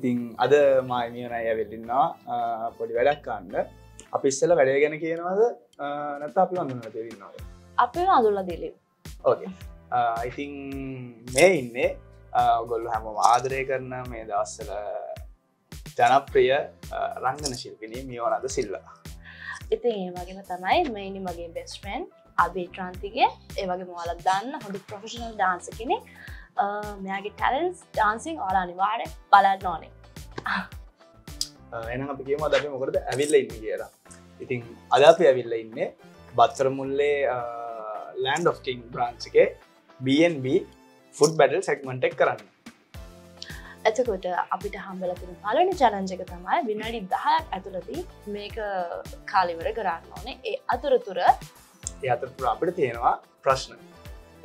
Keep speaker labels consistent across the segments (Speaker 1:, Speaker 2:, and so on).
Speaker 1: ඉතින් අද මාමියන අය වෙල්ලින්නවා පොඩි වැඩක් ගන්න අපි ඉස්සෙල්ලා වැඩේ ගැන කියනවාද නැත්නම් අපි වඳුනලා දෙවින්නවද
Speaker 2: අපි අඳුල්ලා දෙලි
Speaker 1: ඕකේ ඉතින් මේ ඉන්නේ ඔයගොල්ලෝ හැමෝම ආදරය කරන මේ දවස්වල ජනප්‍රිය රංගන ශිල්පිනිය මියෝනද සිල්වා
Speaker 2: ඉතින් ඒ වගේම තමයි මේ ඉන්නේ මගේ බෙස්ට් ෆ්‍රෙන්ඩ් අබේ ට්‍රාන්තිගේ ඒ වගේම ඔයාලා දන්න හොඳ ප්‍රොෆෙෂනල් ඩාන්සර් කෙනෙක් මෙයාගේ ටැලන්ට්ස් ඩාන්සින් ඔයාලා අනිවාර්යෙන් බලන්න ඕනේ
Speaker 1: එහෙනම් අපි කියමු අද අපි මොකටද ඇවිල්ලා ඉන්නේ කියලා ඉතින් අද අපි ඇවිල්ලා ඉන්නේ බත්තර මුල්ලේ Land of King branch එකේ B&B food battle segment එක කරන්න.
Speaker 2: එතකොට අපිට හම්බෙලා තියෙන පළවෙනි challenge එක තමයි විනාඩි 10ක් ඇතුළතදී මේක කාලය ඉවර කරන්න ඕනේ. ඒ අතරතුර
Speaker 1: අපිට තියෙනවා ප්‍රශ්න.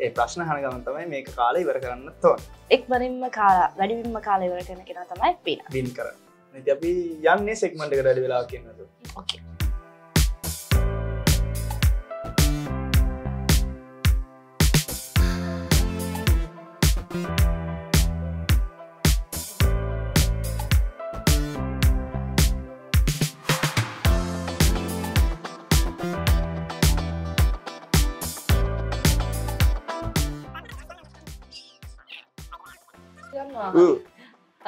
Speaker 1: ඒ ප්‍රශ්න අහන ගමන් තමයි මේක කාලය ඉවර කරන්නත් ඕනේ.
Speaker 2: එක්වරින්ම කාලා වැඩිමින්ම කාලය ඉවර කරන කෙනා තමයි
Speaker 1: වින් කරන්නේ. ඉතින් අපි යන්නේ segment එකට වැඩි වෙලාවක් ඉන්නද?
Speaker 2: ඕකේ.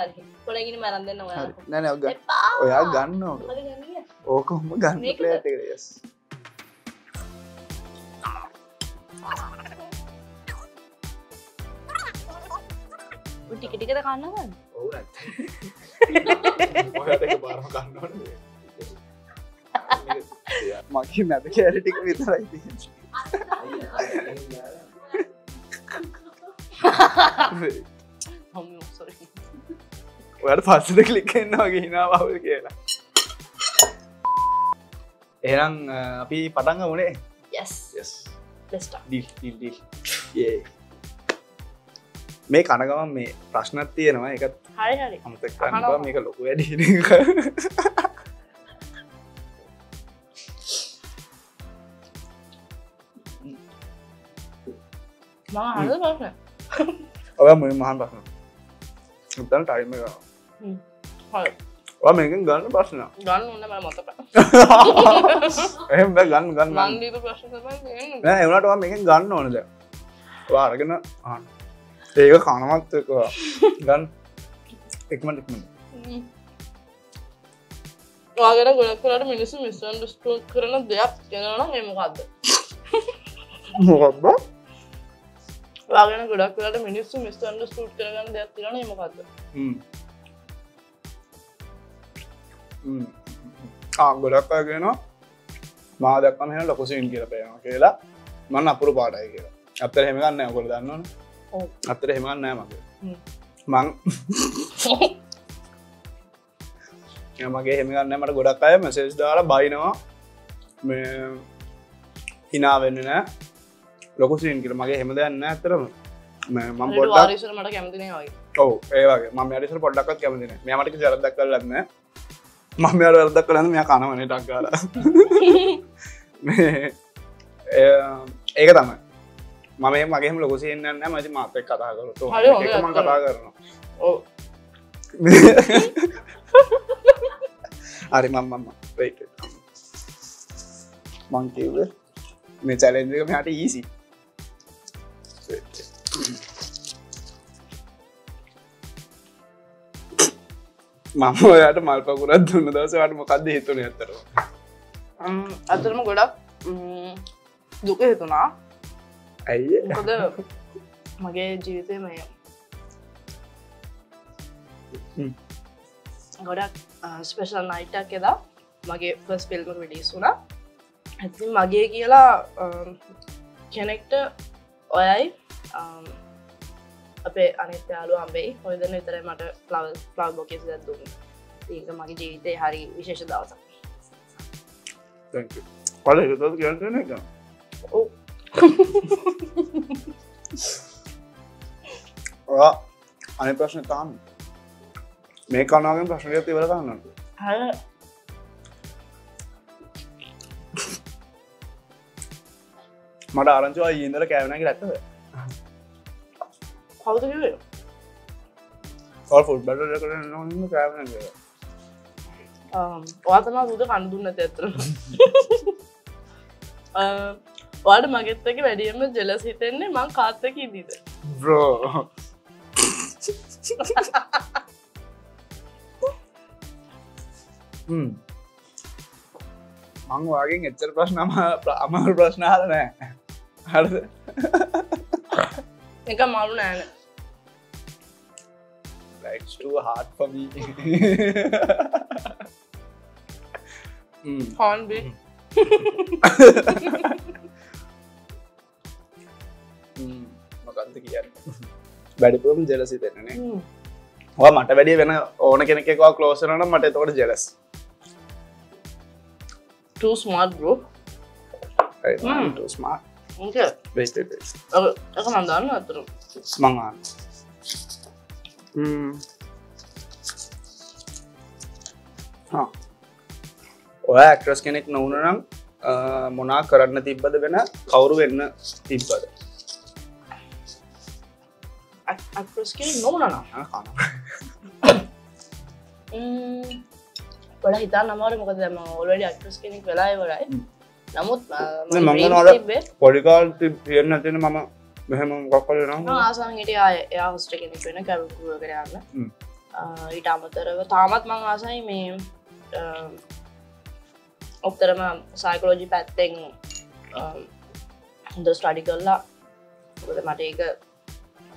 Speaker 2: හරි පොඩ්ඩකින් මරන් දෙන්න ඔයාලා
Speaker 1: නෑ නෑ ඔයා ගන්න ඕක ඕකම ගන්න ප්ලේට් එකට යස්
Speaker 2: ටික ටිකද කන්නවද
Speaker 1: ඔව් නැත්නම් ඔයාට එක පාරම ගන්න ඕනේ මගේ මැද කැලේ ටික විතරයි තියෙන්නේ ඔයාට පස්සට ක්ලික් කරනවා වගේ හිනාව ආවද කියලා. එහෙනම් අපි පටන් ගමුනේ.
Speaker 2: Yes.
Speaker 1: Yes.
Speaker 2: Let's start.
Speaker 1: Deal. Yeah. මේ කන ගමන් මේ ප්‍රශ්නක් තියෙනවා. ඒකත්
Speaker 2: හරි.
Speaker 1: අමතක කරනවා මේක ලොකු වැඩි නේ.
Speaker 2: මම අහන්න ප්‍රශ්න.
Speaker 1: ඔයා මුලින්ම අහන්න ප්‍රශ්න. උත්තර ටයිම් එක.
Speaker 2: හරි.
Speaker 1: ඔයා මේකෙන් ගන්න ප්‍රශ්න.
Speaker 2: ගන්න ඕනේ මම මතක.
Speaker 1: එහෙනම් බෑ ගන්න.
Speaker 2: මං දීපු ප්‍රශ්න තමයි දෙන්නේ.
Speaker 1: නෑ ඒ වුණාට ඔයා මේකෙන් ගන්න ඕනේ දැන්. ඔයා අරගෙන අහන්න. ඒක කනවත් එක ගන්න. ඉක්මනට.
Speaker 2: ඔයාගෙන ගොඩක් වෙලාවට මිනිස්සු මිස්අන්ඩර්ස්ටෑන්ඩ් කරන දෙයක් කියනවා නම් ඒ මොකද්ද?
Speaker 1: මොකක්ද?
Speaker 2: ඔයාගෙන ගොඩක් වෙලාවට මිනිස්සු මිස්අන්ඩර්ස්ටෑන්ඩ් කරගන්න දෙයක් තියෙනවා නේ මොකද්ද?
Speaker 1: ගොඩක් අය කියනවා මා දැක්කම එහෙනම් ලොකු සීන් කියලා පේනවා කියලා මම අපුරු පාටයි කියලා. අත්තර එහෙම ගන්න නැහැ ඔයගොල්ලෝ දන්නවනේ.
Speaker 2: ඔව්.
Speaker 1: අත්තර එහෙම ගන්න නැහැ මගේ. මගේ එහෙම ගන්න නැහැ මට ගොඩක් අය මැසේජ් දාලා බයිනවා මේ hina වෙන්නේ නැහැ. ලොකු සීන් කියලා මගේ එහෙම දෙයක් නැහැ අත්තරම. මම පොඩ්ඩක්
Speaker 2: වාරිසර මට කැමති නෑ වගේ.
Speaker 1: ඔව් ඒ වගේ මම යාට ඉස්සර පොඩ්ඩක්වත් කැමති නැහැ. මෙයා මට කිසි වැරද්දක් කරලත් නැහැ. මම යාට වැරද්දක් කළා නම් මෙයා කනවනේ ටක් ගාලා. මේ ඒක තමයි. මම මගේම ලොකු සීන් එකක් නැහැ. මම ඉතින් මාත් එක්ක කතා කරලා තෝ. ඒක මම කතා කරනවා. ඔව්. හරි මම wait. මං කිව්වේ මේ challenge එක මෙයාට easy. මම ඔයාට මල් පකුරක් දුන්න දවසේ ඔයාට මොකද්ද හිතුනේ අතරම?
Speaker 2: අතරම ගොඩක් දුක හිතුණා.
Speaker 1: ඇයි?
Speaker 2: මොකද මගේ ජීවිතේ මේ ගොඩක් ස්පෙෂල් නයිට් එකක් එදා මගේ ෆස්ට් ෆිල්ම් එක රිලීස් වුණා. ඉතින් මගේ කියලා කෙනෙක්ට ඔයයි අපේ අනිත් යාළුවා අම්බේ ඔය දෙන්න විතරයි මට ෆ්ලවර් බොකේස් එකක් දුන්නේ. ඒක මගේ ජීවිතේ හරි විශේෂ දවසක්.
Speaker 1: Thank you. කොල්ලේ ඒක කියන්නේ නේද?
Speaker 2: ඔව්.
Speaker 1: ඔයා අනේ ප්‍රශ්න තාන්න. මේ කනාවෙන් ප්‍රශ්න ටිකක් ඉවර කරන්න.
Speaker 2: හරි.
Speaker 1: මට ආරංචි ආයේ ඉඳලා කෑවේ නැහැ කියලා ඇත්තද?
Speaker 2: කවුද කිව්වේ?
Speaker 1: ඔය ෆුඩ් බටර් එකට නෝනින් කෑම නේද?
Speaker 2: ඔයා තමයි උද කන්න දුන්නේ නැති අතරම. ඔයාට මගෙත් එක්ක වැඩියෙන්ම ජෙලස් හිතෙන්නේ මං කාත් එක්ක ඉදීද?
Speaker 1: බ්‍රෝ. මං වාගෙන් එච්චර ප්‍රශ්න අමාරු ප්‍රශ්න අහලා නැහැ. හරිද?
Speaker 2: එක මාළු නෑනේ.
Speaker 1: It's too hard for me.
Speaker 2: Hornbill.
Speaker 1: මොකක්ද කියන්නේ? වැඩිපුරම ජෙලස් හිතෙන්නේ නේ. ඔයා මට වැඩිය වෙන ඕන කෙනෙක් එක්ක ක්ලෝස් වෙනවා නම් මට එතකොට jealous.
Speaker 2: Too smart bro.
Speaker 1: Right, too smart.
Speaker 2: Okay.
Speaker 1: Wait.
Speaker 2: ඒක මම දන්නවා අතට.
Speaker 1: මං ආන. ඔය ඇක්ට්‍රස් කෙනෙක් නොවුන නම් මොනා කරන්න තිබ්බද වෙන කවුරු වෙන්න තිබ්බද?
Speaker 2: ඇක්ට්‍රස් කෙනෙක් නොවුන නම් වඩා හිතන්න අමාරුයි මොකද දැන් මම ඔල්රෙඩි ඇක්ට්‍රස් කෙනෙක් වෙලා ඉවරයි. නමුත්
Speaker 1: මම නෝන පොඩිකාල් තියෙන්න නැතින මම මෙහෙම මොකක් කරේ නම්
Speaker 2: ආසන් හිටියා එයා හොස්ට් කෙනෙක් වෙන කැරුකුව කරන්න. ඊට අමතරව තාමත් මම ආසයි මේ ඔක්තරම සයිකොලොජි පැත්තෙන් හොඳ ස්ටඩි කරලා මට ඒක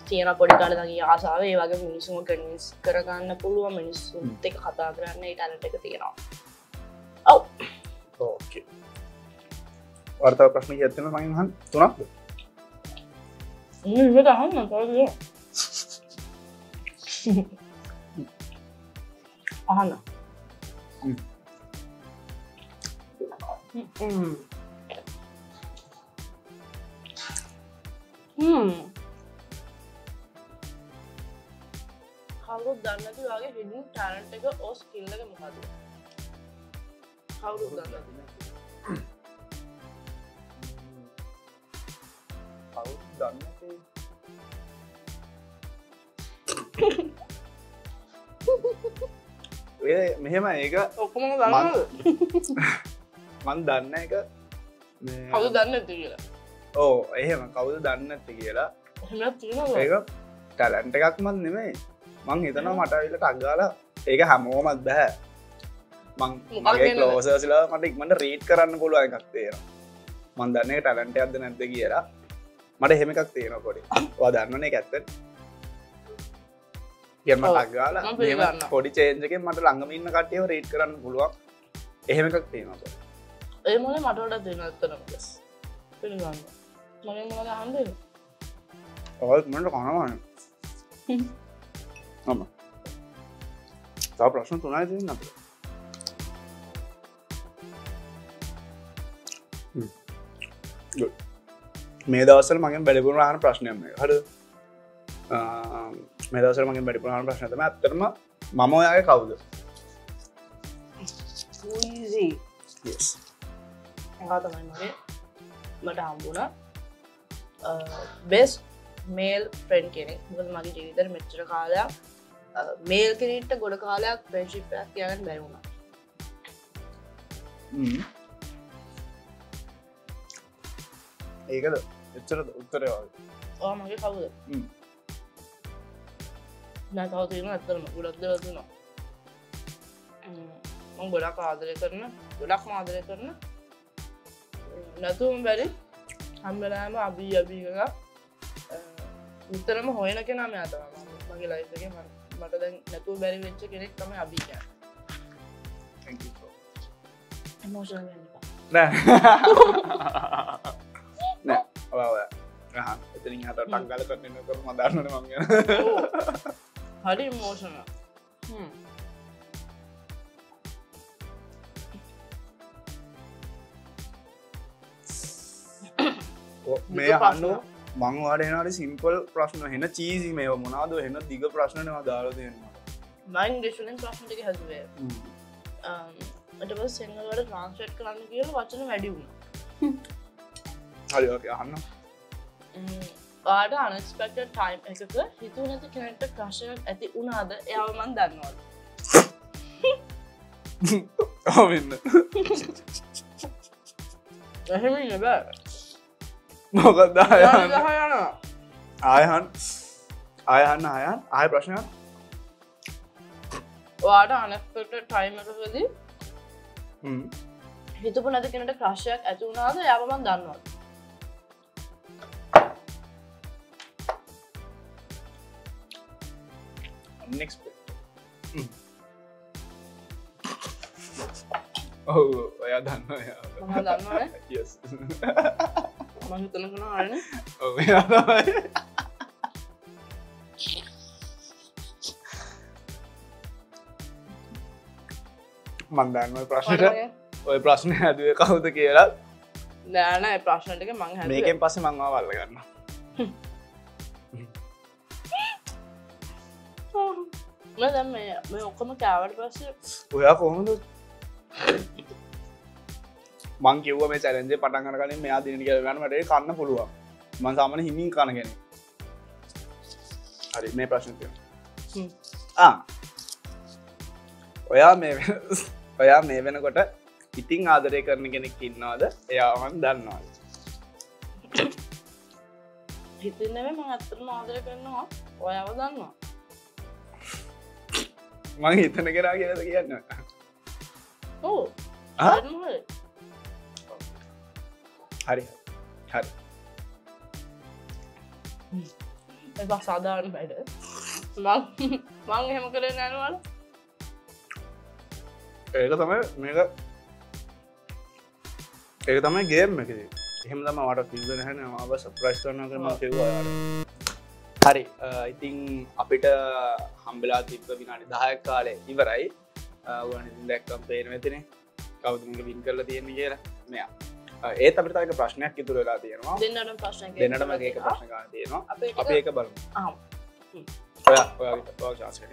Speaker 2: තියෙන පොඩි කාලේ ආසාව ඒ වගේ මිනිස්සුන්ව කන්වින්ස් කරගන්න පුළුවන් මිනිස්සුන්ට එක කතා කරන්න ඒ ටැලන්ට් එක තියෙනවා. ඔව්.
Speaker 1: ඕකේ. වර්තාව ප්‍රශ්න කීයක් තියෙනවද මගෙන් අහන්න? 3ක්ද?
Speaker 2: ඉතින් අහන්න කොහොමද? අහන්න. කවුරුත් දන්නේ නැති වගේ hidden talent එක or skill එක මොකද්ද? කවුරුත් දන්නේ නැති.
Speaker 1: කවුරුත් දන්නේ නැති. මෙහෙම ඒක
Speaker 2: ඔක්කොම දන්නවද?
Speaker 1: මන් දන්න එක
Speaker 2: කවුද දන්නේ නැති කියලා.
Speaker 1: ඕ එහෙම කවුද දන්නේ නැති කියලා.
Speaker 2: එහෙමත් තියෙනවා.
Speaker 1: ඒක ටැලන්ට් එකක්මත් නෙමෙයි. මං හිතනවා මට අවිල ටක් ගාලා ඒක හැමෝමත් බෑ. මගේ ක්ලෝසර්ස්ලා මට ඉක්මනට රීඩ් කරන්න පුළුවන් එකක් තියෙනවා. මන් දන්නේ ටැලන්ට් එකක්ද නැද්ද කියලා. මට එහෙම එකක් තියෙනවා පොඩි. ඔයා දන්නවනේ ඒක ඇත්තට. කියන්න ටක් ගාලා මෙහෙම පොඩි චේන්ජ් එකෙන් මට ළඟම ඉන්න කට්ටියව රීඩ් කරන්න පුළුවන්. එහෙම එකක් තියෙනවා පොඩි.
Speaker 2: ඒ මොලේ මට වඩා දෙනවා ඇත්තටම බස්. පිළිගන්න. මම මොනවද අහන්නේ?
Speaker 1: ඔය මොනවද කනවනේ? තව ප්‍රශ්න 3යි තියෙන්නේ අපිට. good. මේ දවස්වල මගෙන් වැඩිපුරම අහන ප්‍රශ්නයක් මේක. හරිද? මේ දවස්වල මගෙන් වැඩිපුරම අහන ප්‍රශ්නය තමයි ඇත්තටම මම ඔයාගේ කවුද?
Speaker 2: easy.
Speaker 1: yes.
Speaker 2: එහා තමයි මට හම්බුණා best male friend කෙනෙක්. මොකද මගේ ජීවිතේ මෙච්චර කාලයක් මේල් කෙනෙක්ට ගොඩ කාලයක් ෆ්‍රෙන්ඩ්ෂිප් එකක් තියාගන්න බැරි වුණා.
Speaker 1: ඒකද එච්චරද උත්තරය වගේ.
Speaker 2: ඔයා මගේ කවුද? නෑ තව තියෙනවා ඇත්තටම ගොඩක් දේවල් තියෙනවා. මම ගොඩක් ආදරය කරන නැතුවම බැරි හැම වෙලාවෙම අභි එකක් විතරම හොයන කෙනා මෙයා තමයි. මගේ ලයිෆ් එකේ මට දැන් නැතුව බැරි වෙච්ච කෙනෙක් තමයි අභි කියන්නේ.
Speaker 1: thank you so much.
Speaker 2: emotional වෙන්න එපා.
Speaker 1: නෑ ඔයා එතනින් හට ටක් ගාලා කට් වෙන එක මම දන්නවනේ මම ගැන.
Speaker 2: හරි emotional.
Speaker 1: මේ අහන්න මං වාට එනවාට සිම්පල් ප්‍රශ්න හෙන චීසි මේ මොනාද හෙන දිග ප්‍රශ්නනවා දාලා තියෙනවා.
Speaker 2: මයින් ඩිෂුලින් ප්‍රශ්න ටික හැදුවේ. ඊට පස්සේ සිංහලට ට්‍රාන්ස්ලේට් කරන්න කියලා වචන වැඩි වුණා.
Speaker 1: හරි ඕකේ අහන්න.
Speaker 2: ඔයාට unexpected time එකක හිතුව නැති කෙනෙක්ට crush එකක් ඇති වුණාද? එයාව මන් දන්නවද?
Speaker 1: මෙන්න
Speaker 2: එහෙම ඉන්න බෑ.
Speaker 1: මොකක්ද
Speaker 2: යනවා.
Speaker 1: ආයහන් ආය ප්‍රශ්නයක්
Speaker 2: ඔයාට unexpected time එකකදී හිතපු නැති කෙනෙක්ට crush එකක් ඇති වුණාද? එයාව මන් දන්නවද?
Speaker 1: ඔව් ඔයා දන්නවා
Speaker 2: මම දන්නවනේ.
Speaker 1: yes
Speaker 2: මම හිතනකන ආරනේ.
Speaker 1: ඔව් එයා තමයි මන් දන්නවා ප්‍රශ්නෙට ඔය ප්‍රශ්නේ හැදුවේ කවුද කියලා
Speaker 2: නෑ නෑ ප්‍රශ්න ටික මං හැදුවේ.
Speaker 1: මේකෙන් පස්සේ මං ආව අල්ල ගන්නවා
Speaker 2: මම දැන් මේ ඔක්කොම කෑවට පස්සේ
Speaker 1: ඔයා කොහොමද මං කිව්වා මේ චැලෙන්ජ් එක පටන් ගන්න කලින් මෙයා දින කියලා ගන්න මට ඒක කන්න පුළුවන් මං සාමාන්‍ය හිමින් කන කෙනෙක් හරි මේ ප්‍රශ්නේ තියෙනවා ඔයා මේ වෙනකොට ඉතින් ආදරය කරන කෙනෙක් ඉන්නවද එයාව මම දන්නවද
Speaker 2: හිතින් නෙමෙයි මම අත්‍තරම ආදරය කරනවා ඔයාව දන්නවා
Speaker 1: මං හිතන කෙනා කියලාද කියන්නේ
Speaker 2: ඔව්
Speaker 1: හරි
Speaker 2: ඒක සාධාරණ බයිද මං එහෙම කරේ නෑ නේද
Speaker 1: ඒක තමයි ගේම් එකේ එහෙම තමයි මට කිව්වේ නැහැ නේ මාව සර්ප්‍රයිස් කරනවා කියලා මම කිව්වා ඔයාලට හරි ඉතින් අපිට හම්බෙලා තිබ්බ විනාඩි 10ක් කාලේ ඉවරයි ඔයාලට ඉතින් දැක්කම පේනවා ඇතිනේ කවුද මේක වින් කරලා තියෙන්නේ කියලා මෙයා ඒත් අපිට තව එක ප්‍රශ්නයක් ඉතුරු වෙලා තියෙනවා දෙන්නටම ඒක ප්‍රශ්න ගන්න තියෙනවා අපි ඒක බලමු ඔයාගේ chance එක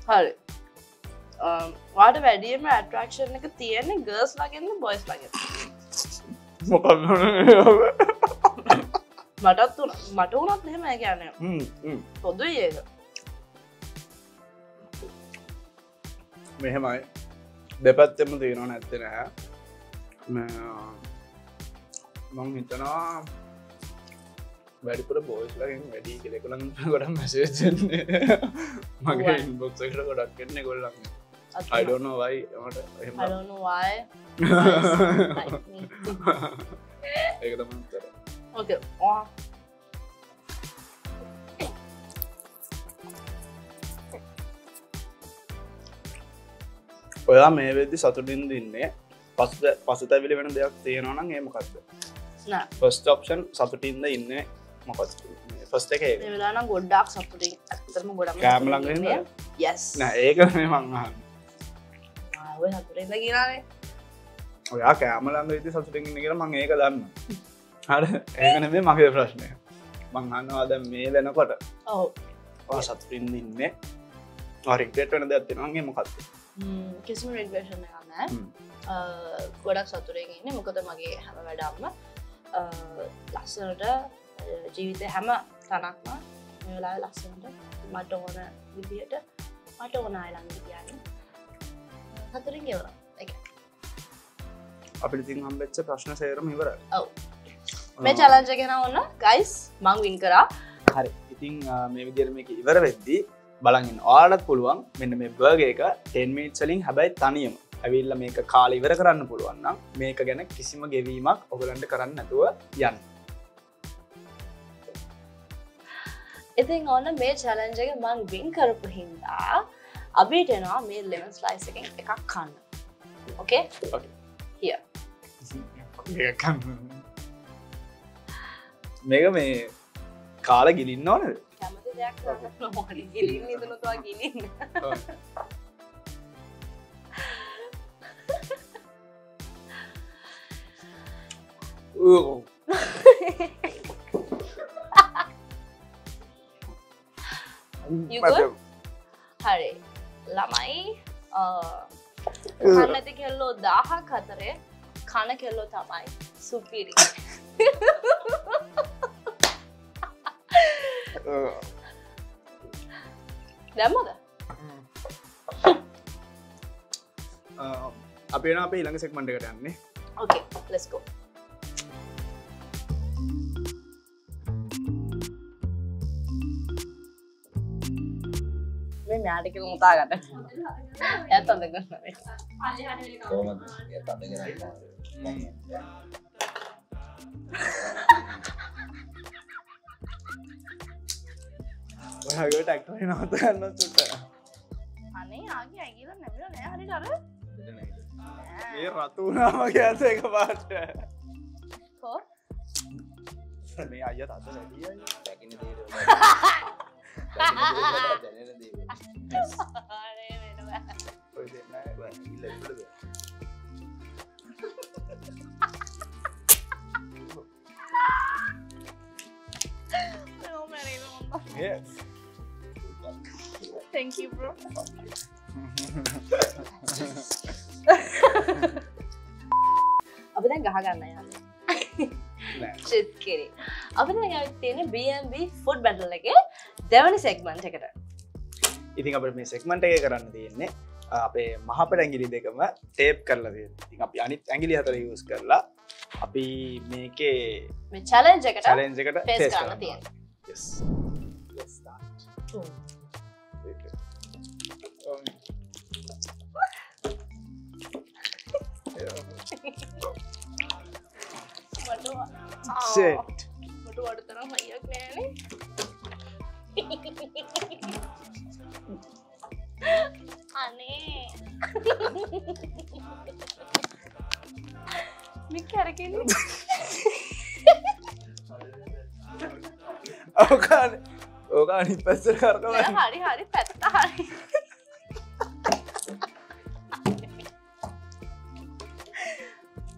Speaker 2: හරි වාට වැඩියම ඇට්‍රක්ෂන් එක තියෙන්නේ ගර්ල්ස් ලගෙන්ද බොයිස් ලගෙන්
Speaker 1: මොකක්ද
Speaker 2: මට වුණත් එහෙම කියන්නේ පොදුයි ඒක
Speaker 1: මෙහෙමයි දෙපැත්තෙම තියෙනවා නැත්තේ නැහැ මම හිතනවා වැඩිපුර බොයිස් ලගෙන් වැඩි කියලා ඒගොල්ලන් ගොඩක් මැසේජ් එන්නේ මගේ ඉන්බොක්ස් එකට ගොඩක් එන්නේ ඒගොල්ලන් I don't know why මට එහෙම
Speaker 2: I don't know why
Speaker 1: ඒක තමයි උත්තර
Speaker 2: okay
Speaker 1: ඔයා මේ වෙද්දි සතුටින්ද ඉන්නේ පසුතැවිලි වෙන දෙයක් තියෙනවා නම් ඒ මොකක්ද
Speaker 2: නෑ
Speaker 1: ෆස්ට් ඔප්ෂන් සතුටින්ද ඉන්නේ මොකක්ද ෆස්ට් එක ඒක
Speaker 2: මේ වෙලාව නම් ගොඩක් සතුටින් ඇත්තටම ගොඩක්
Speaker 1: කෑම ළඟ ඉන්නේ
Speaker 2: yes
Speaker 1: නෑ ඒක නෙමෙයි මං අහන්නේ
Speaker 2: ඔය සතුටින්ද කියලානේ
Speaker 1: ඔයා කෑම ළඟ ඉඳි සතුටින් ඉන්නේ කියලා මං ඒක දන්නවා හරි ඒක නෙමෙයි මගේ ප්‍රශ්නය මං අහනවා දැන් මේ වෙනකොට
Speaker 2: ඔව්
Speaker 1: ඔයා සතුටින්ද ඉන්නේ ඔයා රිග්‍රෙට් වෙන දෙයක් තියෙනවා නම් ඒ මොකක්ද
Speaker 2: කිසිම රිග්‍රෙෂන් එකක් නෑ ගොඩක් සතුටින් ඉන්නේ මොකද මගේ හැම වැඩක්ම ලස්සනට ජීවිතේ හැම තැනක්ම මේ වෙලාවේ ලස්සනට මට ඕන විදියට මට ඕන අය ළඟ කියන්නේ සතුටින් ගෙවනවා ඒක
Speaker 1: අපිට ඉතින් හම්බෙච්ච ප්‍රශ්න සේරම ඉවරයි
Speaker 2: ඔව් මේ චැලන්ජ් එක ගෙන ඕන ගයිස් මං වින් කරා
Speaker 1: හරි ඉතින් මේ විදිහට මේක ඉවර වෙද්දී බලන් ඉන්න ඔයාලටත් පුළුවන් මෙන්න මේ බර්ගර් එක 10 minutes වලින් හැබැයි තනියම ඇවිල්ලා මේක කාලේ ඉවර කරන්න පුළුවන් නම් මේක ගැන කිසිම ගෙවීමක් ඔයගලන්ට කරන්න නැතුව යන්න.
Speaker 2: ඉතින් ඕන මේ චැලන්ජ් එක මං වින් කරපු හින්දා අපිට එනවා මේ lemon slice එකෙන් එකක් කන්න. Okay?
Speaker 1: Okay.
Speaker 2: Here.
Speaker 1: මේක කන්න. මේක මේ කාලා ගිලින්න ඕනද?
Speaker 2: කැමති දෙයක් කරන්න ඕනේ. ගිලින්න ඉතන තව ගිලින්න. You good? හරි ළමයි කන්න නැති කෙල්ලෝ 1000ක් අතරේ කන කෙල්ලෝ තමයි සුපිරි. දැම්මද?
Speaker 1: අපි එනවා අපේ ඊළඟ සෙග්මන්ට් එකට යන්නේ.
Speaker 2: Okay, let's go. මේ මෙයාට කියලා මුතා ගන්න. එයාත් අඳ ගන්නවා.
Speaker 3: කොහොමද? එයාත් අඳ ගන්නවා.
Speaker 1: ඔයාගේ ටැක්ටරේ නවත්ත ගන්න චුට්ට.
Speaker 2: අනේ ආගේ ඇගිලා නැමිලා නෑ හරියට අර.
Speaker 1: මේ රතු වුණාම කියත එකපාරට.
Speaker 2: කො?
Speaker 1: මේ අයියා තද වැඩි අයියා.
Speaker 3: දකින්න දේ. දැනෙන දේ.
Speaker 2: අනේ වෙනවා.
Speaker 1: ඔය දෙන්න බෑ ඉල්ල ඉල්ලද.
Speaker 2: Oh man,
Speaker 1: Yes.
Speaker 2: thank you bro. අපි දැන් ගහ ගන්න යන්නේ.
Speaker 1: නෑ.
Speaker 2: just kidding. අපි දැන් ඇවිත් තියෙන්නේ B&B food battle එකේ දෙවනි segment එකට.
Speaker 1: ඉතින් අපිට මේ සෙග්මන්ට් එකේ කරන්න තියෙන්නේ අපේ මහපට ඇඟිලි දෙකම ටේප් කරලා තියෙනවා. ඉතින් අපි අනිත් ඇඟිලි හතර යූස් කරලා අපි මේකේ
Speaker 2: මේ challenge එකට
Speaker 1: challenge එකට
Speaker 2: face
Speaker 1: face
Speaker 2: කරන්න
Speaker 1: කරනවා.
Speaker 2: තියෙනවා.
Speaker 1: Yes. Let's start. Shit.
Speaker 2: මට වඩ තරම් හයියක් නෑනේ. අනේ. මේ කරකෙන්නේ.
Speaker 1: ඕක අනිත් පැත්තට කරකවන්න.
Speaker 2: හරි පැත්ත හරි.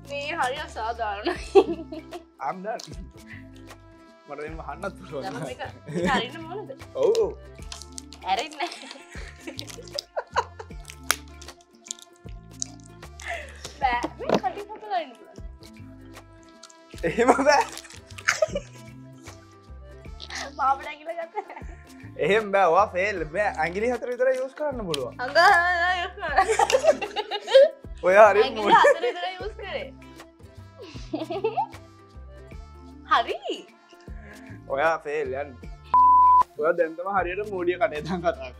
Speaker 2: මේ හරි අසාධාරණයි.
Speaker 1: I'm done. මට දෙන්න අහන්නත් පුළුවන්.
Speaker 2: දැන් මේක හරින්න මොනද?
Speaker 1: ඔව්.
Speaker 2: ඇරෙන්නේ බෑ. මේ කටින් හදලා ඉන්න පුළුවන්.
Speaker 1: එහෙම බෑ.
Speaker 2: මාබඩ ඇඟිල්ල ගත්තා.
Speaker 1: එහෙම බෑ. ඔයා ෆේල්. බෑ. ඇඟිලි හතර විතර යූස් කරන්න පුළුවන්. ඔයා හරියට
Speaker 2: ඇඟිලි හතර විතර යූස් කරේ. හරි.
Speaker 1: ඔයා ෆේල් යන්න. ඔයා දැන් තමයි හරියට මූඩිය කටේ දාන් කතා කරන්නේ.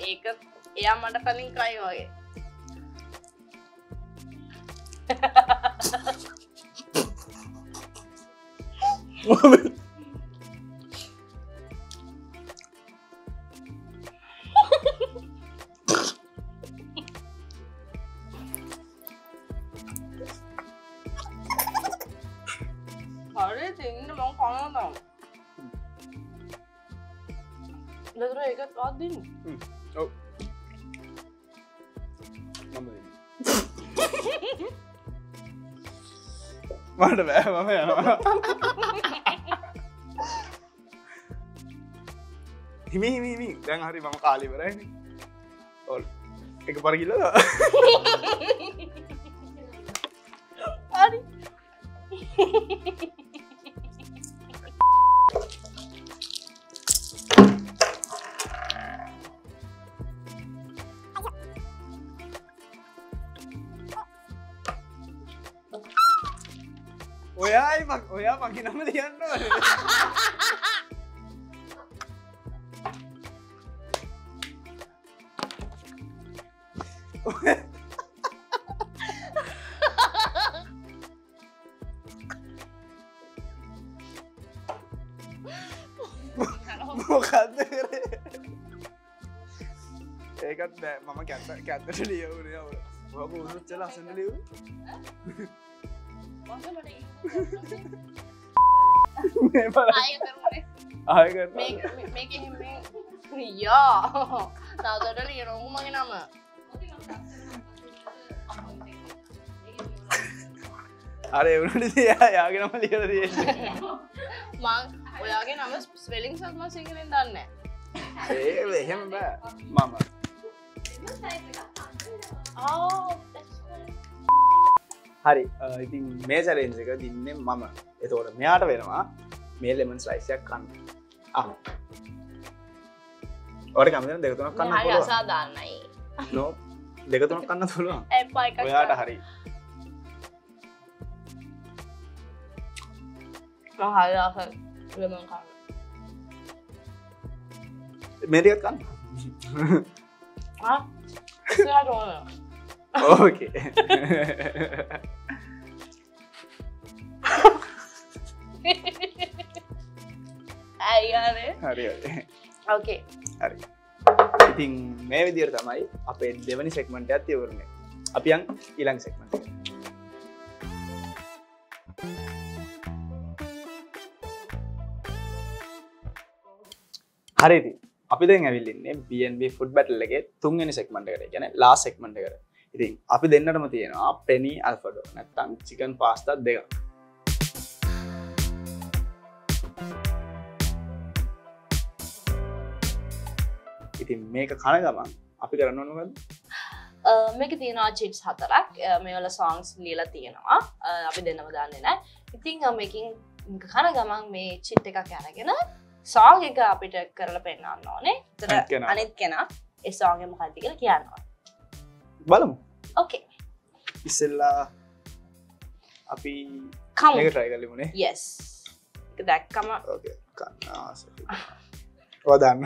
Speaker 2: ඒක එයා මට කලින් කයි වගේ. හරි තින්න මං කනවා. ලදර ඒකත් වත් දෙන්න.
Speaker 1: ඔව්. මම දෙන්න. මට බෑ මම යනවා. හිමි දැන් හරි මම කාලේ ඉවරයිනේ. ඔල් එක පාර ගිහලා
Speaker 2: හරි.
Speaker 1: ඔයා මගේ නම ලියන්න ඕනේ. මොකක්ද කරේ? ඒකත් බෑ මම කැත්තට ලියවුනේ අවුල. ඔයාක උසුච්ච ලස්සන ලියුවේ. මේ බලන්න. ආයෙ කරමු.
Speaker 2: මේක යා තවදට ලියනොමු මගේ නම.
Speaker 1: අර එවුණට යාගෙනම ලියලා තියෙන්නේ
Speaker 2: මං ඔයාගේ නම ස්පෙලිං සත් මම සිංහලෙන් දන්නේ
Speaker 1: ඒ එහෙම බෑ මම හරි ඉතින් මේ චැලෙන්ජ් එක දින්නේ මම එතකොට මෙයාට වෙනවා මේ ලෙමන් ස්ලයිස් එකක් කන්න ඔයාට කැමතිද දෙක තුනක් කන්න
Speaker 2: හරි
Speaker 1: පුළුවන්
Speaker 2: අසාධාරණයි
Speaker 1: නෝ දෙක තුනක් කන්න පුළුවන්
Speaker 2: එපා එකක්
Speaker 1: ඔයාට හරි
Speaker 2: මම හරි ආසයි ලෙමන් කන්න
Speaker 1: මේ ටිකක් කන්න
Speaker 2: ඉස්සරහට ඕන
Speaker 1: ඕකේ
Speaker 2: ඇයිගානේ
Speaker 1: හරි හරි
Speaker 2: ඕකේ
Speaker 1: හරි ඉතින් මේ විදිහට තමයි අපේ දෙවනි සෙග්මන්ට් එකත් ඉවරනේ අපි යන් ඊළඟ සෙග්මන්ට් එකට හරි ඉතින් අපි දැන් ඇවිල්ලා ඉන්නේ BNB food battle එකේ තුන්වෙනි සෙග්මන්ට් එකට. කියන්නේ ලාස්ට් සෙග්මන්ට් එකට. ඉතින් අපි දෙන්නටම තියෙනවා penny alfredo නැත්නම් chicken pasta දෙකක්. ඉතින් මේක කන ගමන් අපි කරන්න ඕන මොකද්ද?
Speaker 2: මේක තියෙනවා චිප්ස් 4ක් මේවල songs ලියලා තියෙනවා අපි දෙන්නම දන්නේ නැහැ. ඉතින් මේකෙන් කන ගමන් මේ චිට් එකක් අරගෙන song එක අපිට කරලා පෙන්නන්න ඕනේ. ඒතර අනිත් කෙනා ඒ song එක මොකක්ද කියලා කියනවා.
Speaker 1: බලමු.
Speaker 2: Okay.
Speaker 1: ඉස්සෙල්ලා අපි
Speaker 2: කමු.
Speaker 1: මේක try කරලා ඉමුනේ.
Speaker 2: Yes. ඒක දැක්කම
Speaker 1: Okay. කන්න ආසයි. ඔය දන්න.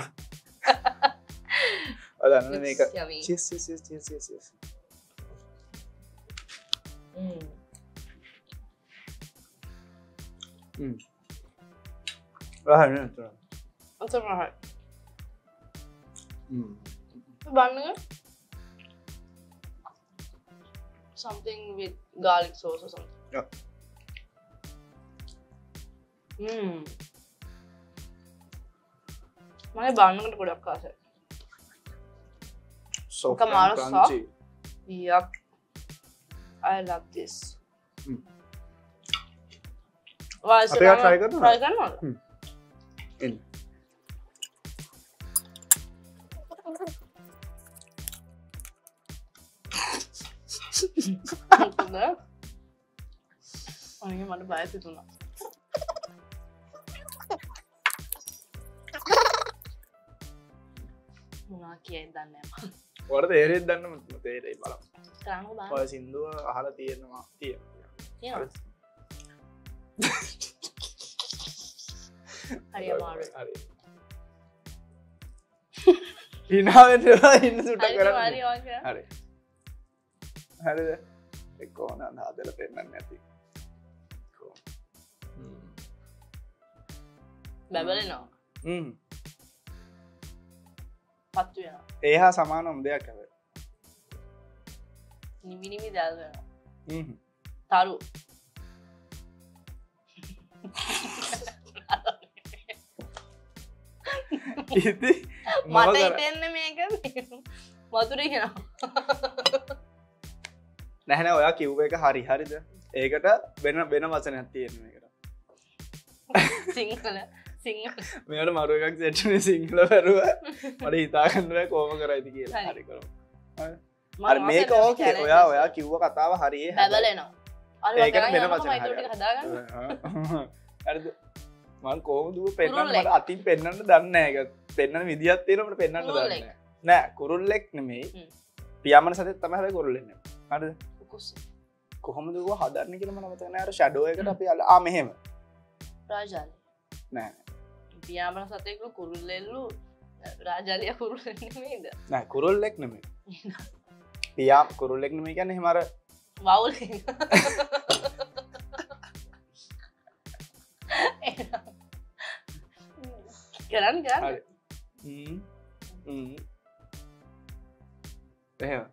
Speaker 1: ඔය දන්න මේක.
Speaker 2: yummy.
Speaker 1: Cheers. Right.
Speaker 2: අතම හරි. බන්න something with garlic sauce or something.
Speaker 1: Yeah.
Speaker 2: මම බන්නකට ගොඩක් ආසයි.
Speaker 1: Soft
Speaker 2: Come
Speaker 1: and
Speaker 2: on,
Speaker 1: crunchy.
Speaker 2: Yup. I love this.
Speaker 1: අපි ආ try කරනවද?
Speaker 2: try කරනවද?
Speaker 1: එන්න.
Speaker 2: මොකද? අනේ මට බය හිතුණා. මොනවා කියයිද දන්නේ නැහැ.
Speaker 1: ඔයාලට තේරෙයිද දන්න මම තේරෙයි බලමු.
Speaker 2: කරන්නකෝ බලන්න.
Speaker 1: ඔය සින්දුව අහලා තියෙනවා
Speaker 2: තියෙනවා. හරි අමාරුයි.
Speaker 1: හරි. ඉනාවෙන් ඉන්න සුට්ටක්
Speaker 2: හරි
Speaker 1: කරන්න.
Speaker 2: හරි ඔයා.
Speaker 1: හරි. හරිද? එක්කෝ නෑ හදලා පෙන්නන්න නැති.
Speaker 2: බබලනවා. පත්තු වෙනවා.
Speaker 1: ඒ හා සමානම දෙයක් හැබැයි.
Speaker 2: නිමි දැල් වෙනවා. තරු.
Speaker 1: ඉතින්
Speaker 2: මට හිතෙන්නේ මේක වතුර කියනවා.
Speaker 1: නැහැ නෑ ඔයා කිව්ව එක හරි හරිද? ඒකට වෙන වචනයක් තියෙන මේකට.
Speaker 2: සිංහල
Speaker 1: මේකට මරු එකක් සෙට් වුණේ සිංහල බැරුව මට හිතා ගන්න බෑ කොහොම කරයිද කියලා. හරි කරමු. හරි මේක ඕකේ. ඔයා කිව්ව කතාව හරියේ.
Speaker 2: බබලනවා.
Speaker 1: ඒකට වෙන වචන
Speaker 2: ටික හදාගන්න.
Speaker 1: හරිද? මං කොහොමද ඌ පෙන්නන්න මට අතින් පෙන්නන්න දන්නේ නැහැ. ඒක පෙන්නන විදියක් තියෙනවා මට පෙන්නන්න දන්නේ නැහැ. නෑ කුරුල්ලෙක් නෙමෙයි. පියාඹන සතෙක් තමයි හැබැයි කුරුල්ලෙක් නෙමෙයි. හරිද? කොහොමද ඌ හදන්නේ කියලා මම මතක නෑ. අර ෂැඩෝ එකට අපි මෙහෙම.
Speaker 2: රාජාලි.
Speaker 1: නෑ.
Speaker 2: පියාඹන සතෙක්ලු කුරුල්ලෙල්ලු රාජාලිය කුරුල්ලෙක් නෙමෙයිද?
Speaker 1: නෑ කුරුල්ලෙක් නෙමෙයි. කුරුල්ලෙක් නෙමෙයි කියන්නේ එහෙම අර
Speaker 2: වවුල් කරන්න
Speaker 1: හරි. එහෙම.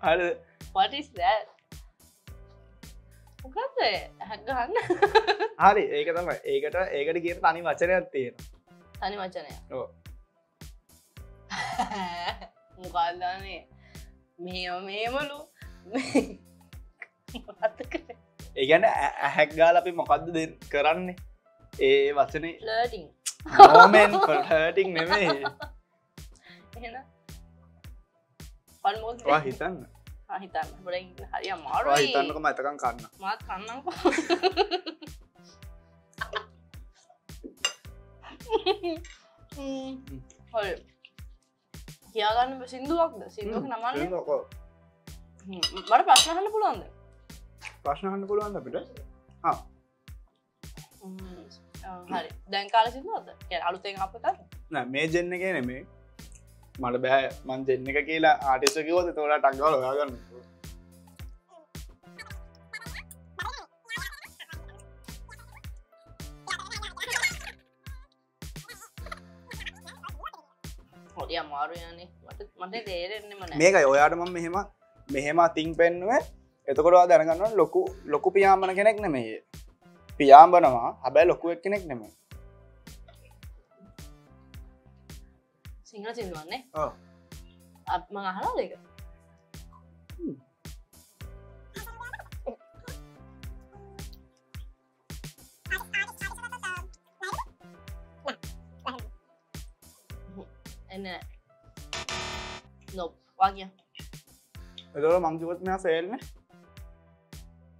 Speaker 1: හරි.
Speaker 2: What is that? මොකද්ද? ගහන්න.
Speaker 1: හරි ඒක තමයි. ඒකට කියන තනි වචනයක් තියෙනවා.
Speaker 2: තනි වචනය.
Speaker 1: ඔව්.
Speaker 2: මොකක්දනේ මෙහෙමලු
Speaker 1: ඒ කියන්නේ ඇහැක් ගාලා අපි මොකද්ද කරන්නේ ඒ වචනේ
Speaker 2: ෆ්ලර්ටින්
Speaker 1: මොමෙන්ට් ෆ්ලර්ටින් නෙමෙයි
Speaker 2: එහෙනම් almost
Speaker 1: ඔයා හිතන්න
Speaker 2: හිතන්න බඩ හරි
Speaker 1: ඔයා
Speaker 2: අමාරුයි
Speaker 1: හිතන්නකම එතකන් කන්න
Speaker 2: මාත් කන්නම්කෝ හරි කියාගන්න සිින්දුවක්ද සිින්දුවක නමන්නේ මට ප්‍රශ්න අහන්න පුළුවන්ද
Speaker 1: ප්‍රශ්න අහන්න පුළුවන්ද අපිට
Speaker 2: හරි දැන් කාල සිින්දුවද අලුතෙන් අපට
Speaker 1: නෑ මේ ජෙන්න එක නෙමේ මට බෑ මන් දෙන්න එක කියලා ආටිස්ට කිව්වොත් තෝලා ටක් ගාලා හොයාගන්න
Speaker 2: හොඩි අමාරු යන්නේ මට තේරෙන්නෙම නෑ
Speaker 1: මේකයි ඔයාට මම මෙහෙම අතින් පෙන්නුවේ එතකොට ඔයා දැනගන්න ඕනේ ලොකු පියාඹන කෙනෙක් නෙමෙයි පියාඹනවා හැබැයි ලොකු කෙනෙක් නෙමෙයි
Speaker 2: සිංහල සින්දුවන්නේ
Speaker 1: ඔව්
Speaker 2: මං අහනවද ඒක එන්නේ නොප් වාගිය
Speaker 1: එතකොට මං කිව්වොත් මෙයා ෆේල් නේ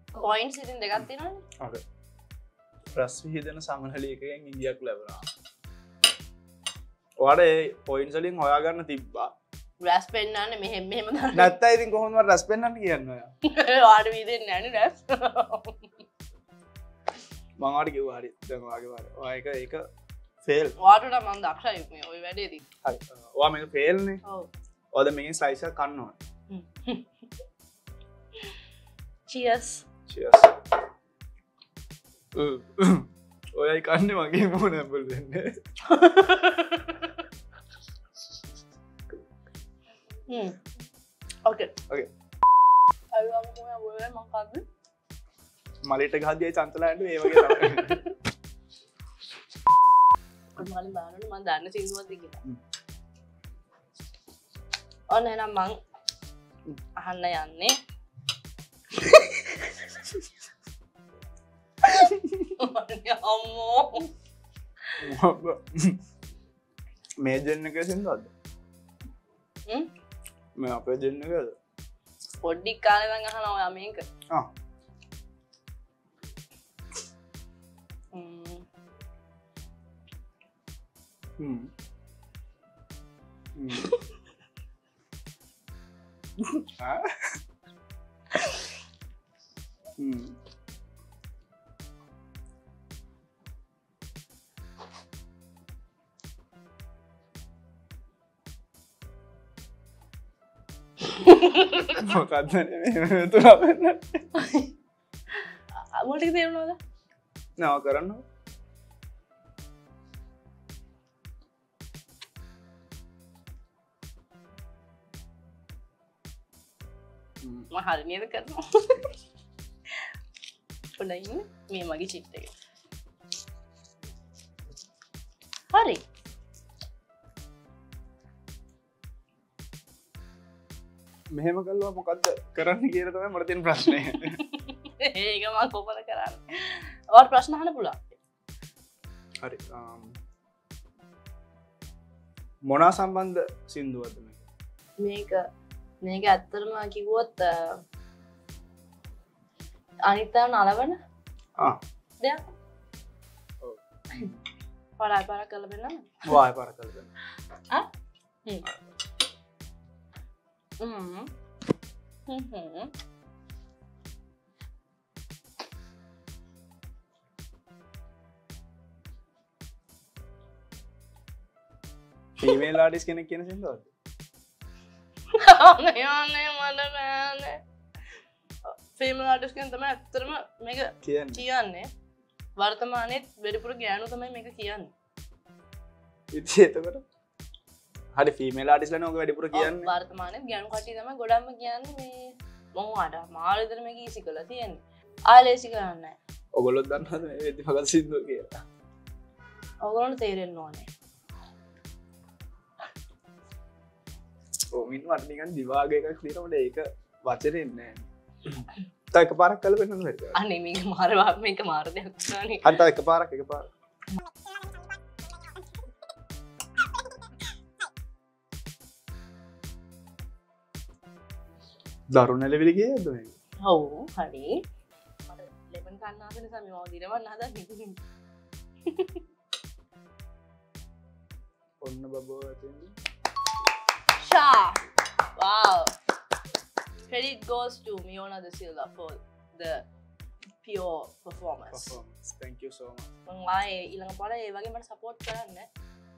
Speaker 2: පොයින්ට්ස් ඉතින් දෙකක් තියෙනවනේ
Speaker 1: ඔකේ ප්‍රස් විහිදෙන සමනලියකෙන් ඉංගියක් ලැබුණා ඔයාට ඒ පොයින්ට්ස් වලින් හොයාගන්න තිබ්බා
Speaker 2: රැස් පෙන්වන්නේ මෙහෙම දාන්න
Speaker 1: නැත්නම් ඉතින් කොහොමද රැස් පෙන්වන්න කියන්නේ ඔයා
Speaker 2: වාඩ වීදෙන්නේ නැහනේ රැස්
Speaker 1: මං ඔයාට කිව්වා හරි දැන් ඔයාගේ වාර ඔයා ඒක ෆේල්
Speaker 2: වාට නම් මම දක්ෂයි මේ ওই වැඩේදී
Speaker 1: හරි ඔයා මේක ෆේල් නේ
Speaker 2: ඔව්
Speaker 1: ඔයාද මේකෙන් ස්ලයිස් එකක් කන්න ඕනේ
Speaker 2: cheers
Speaker 1: cheers ඔයයි කන්නේ මගේ මොන ඇපල් දෙන්නේ
Speaker 2: okay
Speaker 1: okay
Speaker 2: අයියෝ මම ඔය මොකක්ද
Speaker 1: මලේට ගහද්දී චන්තලාන්ට මේ වගේ තමයි
Speaker 2: මලින් බානනේ මම දන්න සින්දුවක්ද කියලා ඔන්න එහෙනම් මං අහන්න යන්නේ අම්මෝ
Speaker 1: මේ ජෙන්න එක සින්දුවක්ද මේ අපේ ජෙන්න එකද
Speaker 2: පොඩ්ඩි කාලේ නම් අහනවා ඔයා මේක
Speaker 1: මොකක්ද තුලා වෙන්න
Speaker 2: මුල්ටික තේරුණාද
Speaker 1: නව කරන්න
Speaker 2: හරි නේද කරනවා පොඩ්ඩක් ඉන්න මේ මගේ චිට් එක හරි
Speaker 1: මෙහෙම කල්වා මොකක්ද කරන්න කියලා තමයි මට තියෙන ප්‍රශ්නේ
Speaker 2: ඒක මම කොහොමද කරන්නේ ඔයාලට ප්‍රශ්න අහන්න පුළුවන්
Speaker 1: හරි මොනා සම්බන්ධ සින්දුවක්ද
Speaker 2: මේක ඇත්තටම කිව්වොත් අනිතා නලවන දෙයක් පාරක් කරලා බලන්න
Speaker 1: වාය පාර කරලා ෆීමේල් ආටිස්ට් කෙනෙක් කියන සින්දුවක්ද
Speaker 2: අනේ මට නෑනේ ෆීමේල් ආටිස්ට් කෙනෙක් තමයි ඇත්තටම මේක කියන්නේ වර්තමානයේ වැඩිපුර ගෑනු තමයි මේක කියන්නේ
Speaker 1: ඉතින් එතකොට හරි ෆීමේල් ආටිස්ට්ලානේ ඔක වැඩිපුර කියන්නේ
Speaker 2: වර්තමානයේ ගෑනු කට්ටිය තමයි ගොඩක්ම කියන්නේ මේ මම වඩා මාළු විතර මේක ඊසි කරලා තියෙන්නේ ආලේසි කරන්නේ නැහැ
Speaker 1: ඔයගොල්ලෝ දන්නවද මේ වෙද්දි මගල් සින්දුව කියලා
Speaker 2: ඔයගොල්ලන්ට තේරෙන්න ඕනේ
Speaker 1: ඕමින් මට නිකන් දිවාග එකක් තියෙනකොට ඒක වචනේ නැහැ තව එකපාරක් කරලා පෙන්නන්න බැරිද?
Speaker 2: අනේ මේක මේක මාර දෙයක් නානේ.
Speaker 1: හරි තව එකපාරක්. දරුණ ලෙවල ගියද මේක?
Speaker 2: ඔව් හරි. මට ලෙමන් කන්න ආස නිසා මේව දිරවන්න හදන්නේ.
Speaker 1: ඔන්න බබෝ ඇතින්.
Speaker 2: Sha! Wow! Credit goes to Miona Da Silva for the pure performance.
Speaker 1: Thank you so much.
Speaker 2: මම ආයේ ඊළඟ පාර ඒ වගේ මට සපෝට් කරන්න.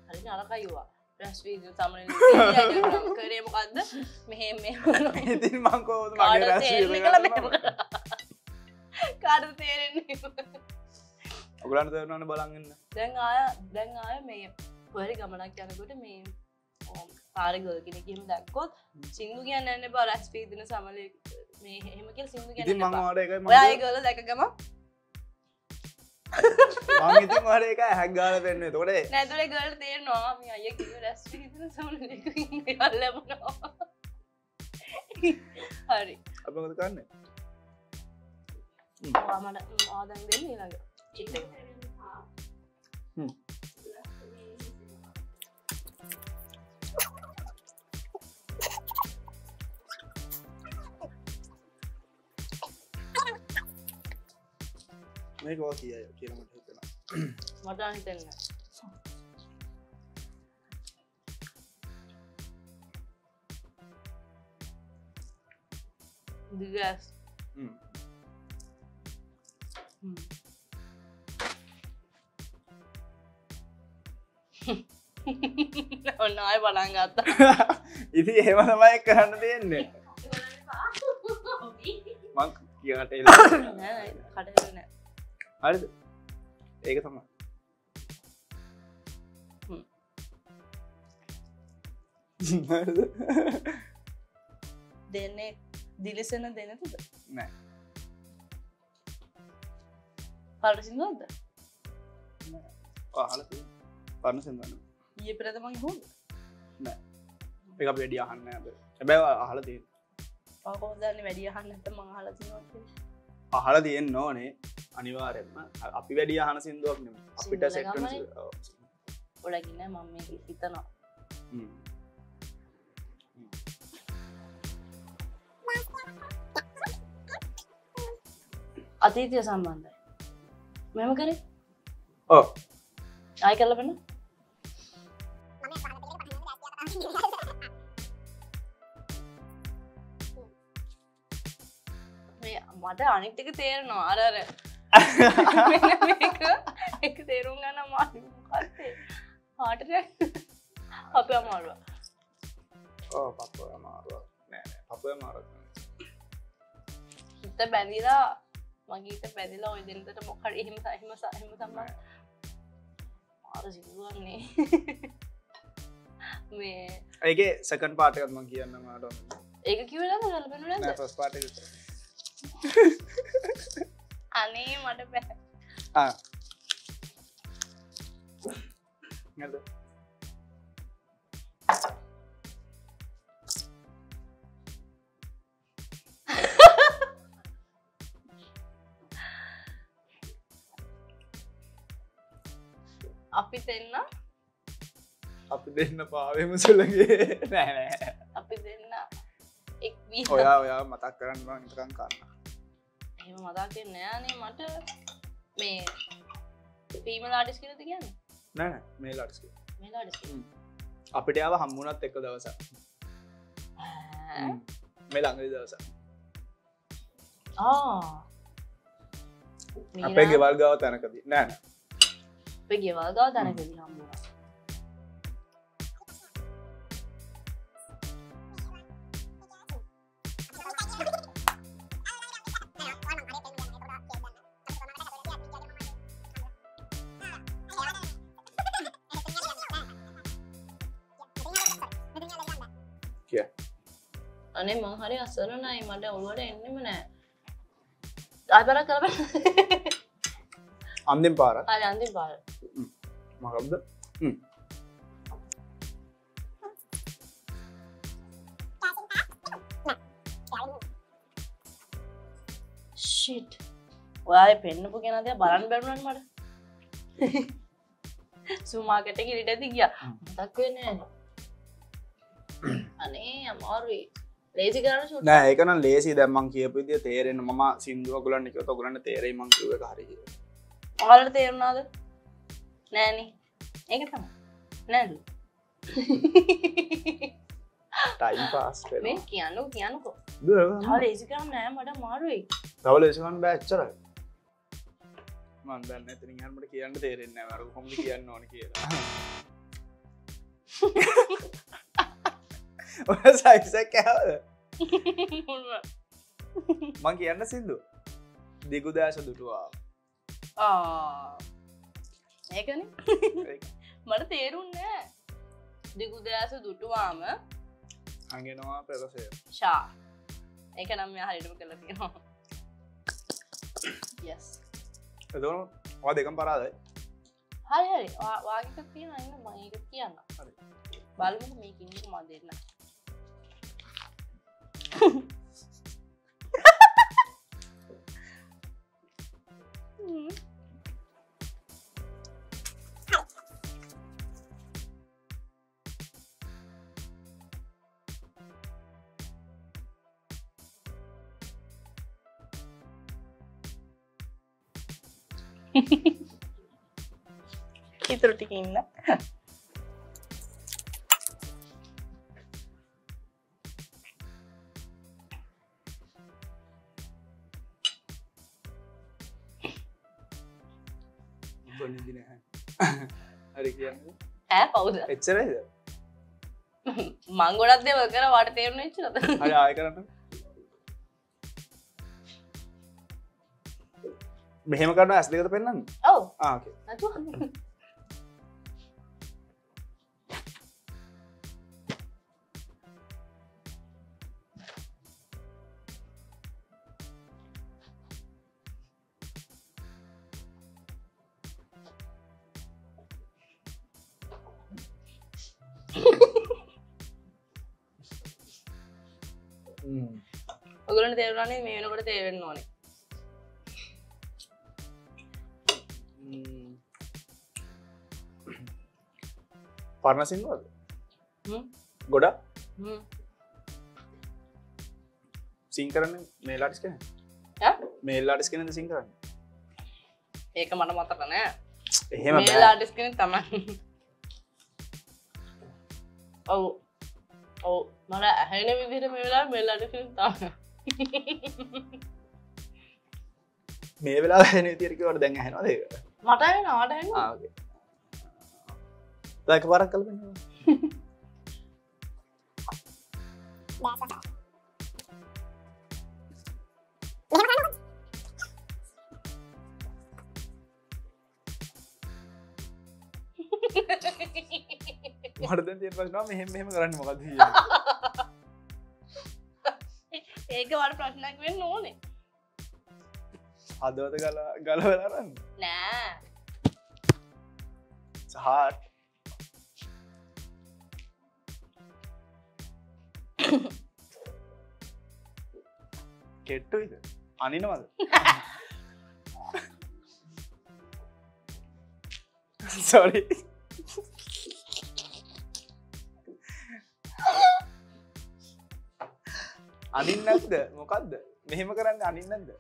Speaker 2: හරියට නරකයි වුණා. රස් වීඩියෝ තමයි කරේ මොකද්ද? මෙහෙම
Speaker 1: ඉතින් මං කොහොමද මගේ රස් වීඩියෝ
Speaker 2: කාටද තේරෙන්නේ?
Speaker 1: ඔයගලන්ට තේරෙනවනේ බලන් ඉන්න.
Speaker 2: දැන් ආය මේ කොහරි ගමනක් යනකොට මේ පාරේ ගල් කෙනෙක් එහෙම දැක්කොත් සින්දු කියන්නේ නැහැ බා රස් වීදින සමලේ මේ එහෙම කියලා සින්දු කියන්නේ.
Speaker 1: ඉතින් මං ඔයාලට ඒකයි මම
Speaker 2: ඔයා ඒ ගල දැකගම
Speaker 1: මං ඉතින් ඔයාලට ඒකයි හැක් ගාලා දෙන්නේ. එතකොට
Speaker 2: නෑ ඒතොලේ ගල් තේරෙනවා මේ අයියා කිව්ව රස් වීදින සමලේ ඉන්න ලැබුණා. හරි.
Speaker 1: අපි මොකද කරන්නේ?
Speaker 2: ඔයා මට ආදන් දෙන්න ඊළඟ චිත් එක.
Speaker 1: මේක වා කියයි කියලා මට හිතෙනවා.
Speaker 2: මට හිතෙන්නේ දිගස් ඔන්න ආයෙ බලන් ගත්තා.
Speaker 1: ඉතින් එහෙම තමයි කරන්න දෙන්නේ. මං කියකට එන්න.
Speaker 2: නෑ කඩේ නෑ.
Speaker 1: හරිද? ඒක තමයි. හරිද?
Speaker 2: දෙන්නේ දිලිසෙන දෙන්නද?
Speaker 1: නෑ.
Speaker 2: පාරට සින්දුවක්ද?
Speaker 1: නෑ. අහලා තියෙනවා. පරණ සින්දුවක්.
Speaker 2: ඊයේ පෙරේද මං හොඳ?
Speaker 1: නෑ. ඒක අපි වැඩි අහන්නේ නෑ අපි. හැබැයි අහලා තියෙනවා.
Speaker 2: ඔය කොහොමද දන්නේ වැඩි අහන්න නැත්නම් මං අහලා තියෙනවා කියලා?
Speaker 1: අහලා තියෙන්න ඕනේ අනිවාර්යෙන්ම. අපි වැඩි අහන සින්දුවක් නෙමෙයි. අපිට සෙට් වෙන
Speaker 2: ඔලගින් නෑ මම මේක හිතනවා. අතීතය සම්බන්ධයි. මෙහෙම කරේ?
Speaker 1: ඔව්.
Speaker 2: ආයි කරලා බලන්න. මට අනිත් එක තේරෙනවා අර මේක එක තේරුම් ගන්න අමාරුයි මොකක්ද හාටට අපේ අමාරුව
Speaker 1: පපුව අමාරුව නෑ පපුව අමාරුව
Speaker 2: හිත බැඳිලා මගේ හිත බැඳිලා ඔය දෙන්නට මොකක් හරි එහෙම තමයි මාර සිදුවන්නේ මේ
Speaker 1: ඒකේ සෙකන්ඩ් පාර්ට් එකත් මම කියන්න මාට
Speaker 2: ඒක කිව්වේ නැද්ද ගලපෙන්නේ නැද්ද
Speaker 1: නෑ ෆස්ට් පාර්ට් එක විතරයි
Speaker 2: අනේ මට බෑ
Speaker 1: නේද
Speaker 2: අපි
Speaker 1: දෙන්න පාවෙම සුළගේ නෑ
Speaker 2: අපි දෙන්න එක් වී
Speaker 1: ඔයා මතක් කරන්න බං නිකන් කන්න
Speaker 2: එහෙම මතක් වෙන්නේ නෑනේ මට මේ ෆීමේල් ආටිස්ට් කියලාද කියන්නේ
Speaker 1: නෑ මේල් ආටිස්ට්
Speaker 2: මේල් ආටිස්ට්
Speaker 1: අපිට ආව හම්බුණත් එක දවසක් මේ ළඟදි දවසක් අපේ ගෙවල් ගාව තැනකදී නෑ
Speaker 2: අපේ ගෙවල් ගාව තැනකදී හම්බුණා අනේ මං හරි අසරණයි මට ඔළුවට එන්නෙම නෑ ආයෙ පාරක් කරලා
Speaker 1: අන්තිම පාරක්
Speaker 2: හරි අන්තිම පාර
Speaker 1: මොකක්ද
Speaker 2: ෂීට් ඔයාගේ පෙන්නපු කෙනාද බලන්න බැරුණානේ මට සුමාකට් එකේ ඉරිට ඇති ගියා මතක් වෙන්නේ නැහැ අනේ අමාරුයි ලේසි කරන්න ෂූට්
Speaker 1: නෑ ඒක නම් ලේසි දැන් මං කියපු විදිය තේරෙන්න මම සින්දුව ඔයගොල්ලන්ට කිව්වොත් ඔයගොල්ලන්ට තේරෙයි මං කිව්ව එක හරිය කියලා.
Speaker 2: ඔයාලට තේරුණාද? නෑනේ. ඒක තමයි. නේද?
Speaker 1: ටයිම් පාස් වෙනවා.
Speaker 2: මේ කියන්නකෝ.
Speaker 1: දුර.
Speaker 2: තව ලේසි කරන්න නෑ මට අමාරුයි.
Speaker 1: තව ලේසි කරන්න බෑ එච්චරයි. මං දන්නේ එතනින් එහාට මට කියන්න තේරෙන්නේ නෑ. මම කොහොමද කියන්න ඕනේ කියලා. ඔය සයිස් එක කෑවද? මං කියන්න සින්දු. දිගු දැස දුටුවා.
Speaker 2: ඒකනේ. මට තේරුන්නේ නෑ. දිගු දැස දුටුවාම
Speaker 1: අඟෙනවා පෙරසය.
Speaker 2: ෂා. ඒක නම් මෙයා හරියටම කරලා තියෙනවා. yes.
Speaker 1: එතකොට ඔයා දෙකම පරාදයි.
Speaker 2: හරි. වාගේ එකක් තියෙනවා ඉන්න මම ඒක කියන්න.
Speaker 1: හරි.
Speaker 2: බලමුකෝ මේකින් එක මම දෙන්න. ඉතුරු ටික ඉන්න.
Speaker 1: බොනින්දි නැහැ. හරි කියන්නේ.
Speaker 2: ඈ කවුද?
Speaker 1: එච්චරයිද?
Speaker 2: මං ගොඩක් දේවල් කරා වාට තේරුනේ එච්චරද?
Speaker 1: හරි ආයෙ කරන්න. මෙහෙම කරනවා ඇස් දෙකද පෙන්නන්නේ?
Speaker 2: ඔව්.
Speaker 1: ඕකේ.
Speaker 2: නැතුව. ඔයගොල්ලන්ට තේරුණානේ මේ වෙනකොට තේරෙන්න ඕනේ.
Speaker 1: පරණ සින්දුවද? ගොඩක් සිං කරන්නේ මේල් ආටිස් කෙනෙක්. මේල් ආටිස් කෙනෙක්ද සිං කරන්නේ?
Speaker 2: ඒක මට මතක නෑ.
Speaker 1: එහෙම බෑ.
Speaker 2: මේල් ආටිස් කෙනෙක් තමයි. ඔව්. මට ඇහෙන විදිහට මේ වෙලාවේ මේල් ආටිස් කෙනෙක් තමයි.
Speaker 1: මේ වෙලාව ඇහෙන විදියට කිව්වට දැන් ඇහෙනවද ඒක?
Speaker 2: මට ඇහෙනවා.
Speaker 1: ඕකේ. දැන් එකපාරක් කළා බලන්න. මට දැන් තියෙන ප්‍රශ්න මෙහෙම කරන්නේ මොකද්ද කියන්නේ?
Speaker 2: ඒක වල ප්‍රශ්නයක් වෙන්න ඕනේ.
Speaker 1: හදවත ගලවලා රන්න.
Speaker 2: නෑ.
Speaker 1: සහාට්. කෙට්ටුයිද? අනිනවද? sorry. අනින්න නැද්ද? මොකද්ද? මෙහෙම කරන්නේ අනින්න නැද්ද?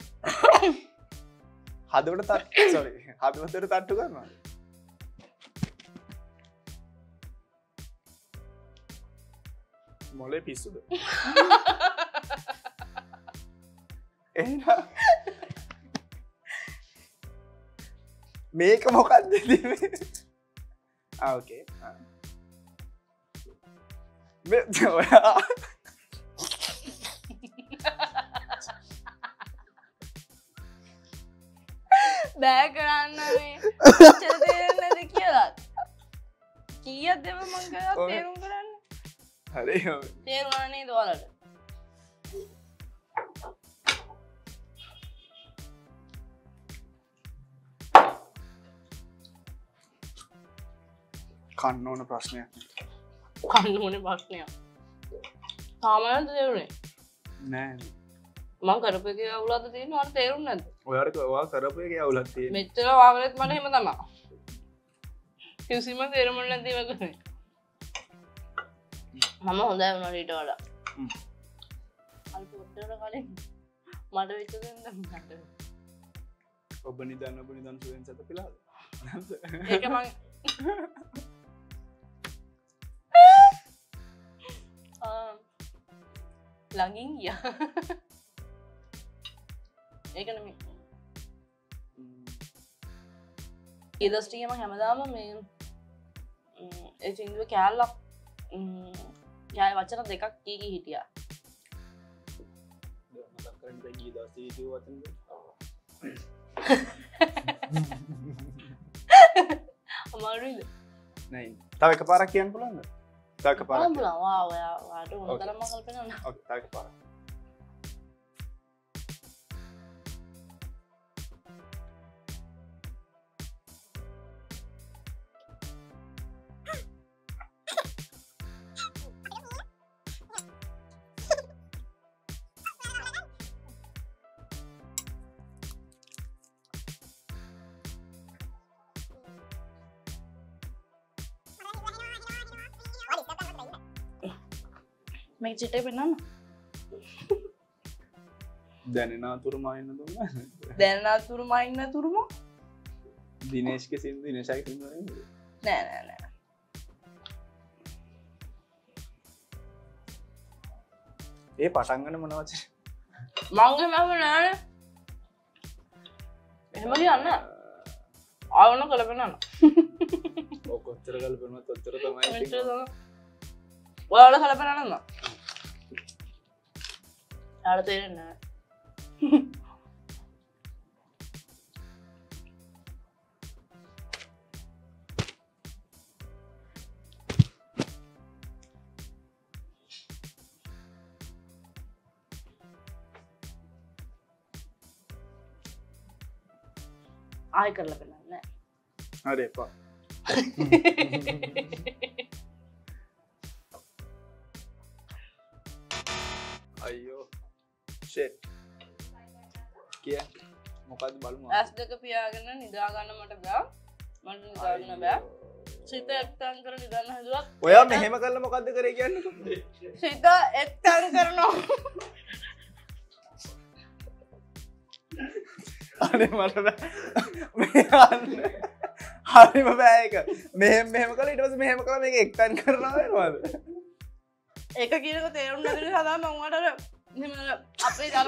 Speaker 1: හදවතට sorry. හදවතට තට්ටු කරනවා. මොලේ පිස්සුද? එහෙනම් මේක මොකක්ද දෙන්නේ? ඕකේ. මේ ඔයා
Speaker 2: බෑ කරන්න මේ කොච්චර තේරෙන්නේ නැද කියලා. කීයක් දෙව මං කරා තේරුම් කරන්න.
Speaker 1: හරි.
Speaker 2: තේරුණා නේද ඔයාලට?
Speaker 1: කන්න ඕන ප්‍රශ්නයක්.
Speaker 2: කන්න ඕනේ ප්‍රශ්නයක්. තාම නැද්ද තේරුනේ?
Speaker 1: නෑ.
Speaker 2: මං කරපු එකේ අවුලක්ද තියෙන්නේ මට තේරුන්නේ නැද්ද?
Speaker 1: ඔයාට ඔයා කරපු එකේ අවුලක් තියෙන්නේ.
Speaker 2: මෙච්චර වාගලෙත් මට එහෙම තමයි. කිසිම තේරුමක් නැති ඒවා කරේ. මම හොඳයි වුණා ඊට වඩා. අර පොඩ්ඩකට කලින් මට වෙච්ච දෙන්න මට.
Speaker 1: ඔබ නිදන් සුවෙන් සතපිලාද?
Speaker 2: ඒක මං ළඟින් ගියා. ඒක නෙමෙයි. ඊදස්ටියම හැමදාම මේ ඒ සින්දුව කෑල්ලක් කෑ වචන දෙකක් කී හිටියා.
Speaker 1: මතක් කරන්න බෑ ගිය දවසේ කිව්ව වචන දෙක.
Speaker 2: අමාරුයිද?
Speaker 1: නෑ. තව එකපාරක් කියන්න පුළුවන්ද? තව එකපාරක්.
Speaker 2: පුළුවන්. ඔයා වාට උන තරම් මම කල්පනා කරනවා.
Speaker 1: ඔකේ තව එකපාරක්.
Speaker 2: මේ චිටේ පෙන්නන්න.
Speaker 1: දැනෙන අතුරුමා ඉන්න දුන්න.
Speaker 2: දැනෙන අතුරුමා ඉන්න අතුරුම?
Speaker 1: දිනේෂ්ගේ සින්දු දිනේෂයි සින්දු නේද?
Speaker 2: නෑ.
Speaker 1: ඒ පටන් ගන්න මොන වචන?
Speaker 2: මංගේ මම නෑනේ. එහෙම ලියන්න. ආවන කලපෙන්නන්න.
Speaker 1: ඔය කොච්චර කල්පනවත් ඔච්චර තමයි.
Speaker 2: ඔයාලා කලපෙන්නන්න. යාළුවා තේරෙන්නේ නැහැ. ආයෙ කරලා බලන්න නෑ.
Speaker 1: හරි එපා. අයියෝ ෂිට්. කිය මොකද්ද බලමු.
Speaker 2: ඇස් දෙක පියාගෙන නිදා ගන්න මට බෑ. මට නිදා ගන්න බෑ. සිත එක්තන් කර නිදන්න හදුවත්
Speaker 1: ඔයා මෙහෙම කරලා මොකද්ද කරේ කියන්නේ?
Speaker 2: සිත එක්තන් කරනවා.
Speaker 1: අනේ මට බෑ. හරිම බෑ ඒක. මෙහෙම කළා ඊට පස්සේ මෙහෙම කළා මේක එක්තන් කරනවා වෙනවද?
Speaker 2: ඒක කියනක තේරුම් නැති නිසා තමයි මම උඹට මෙහෙම අපේ අර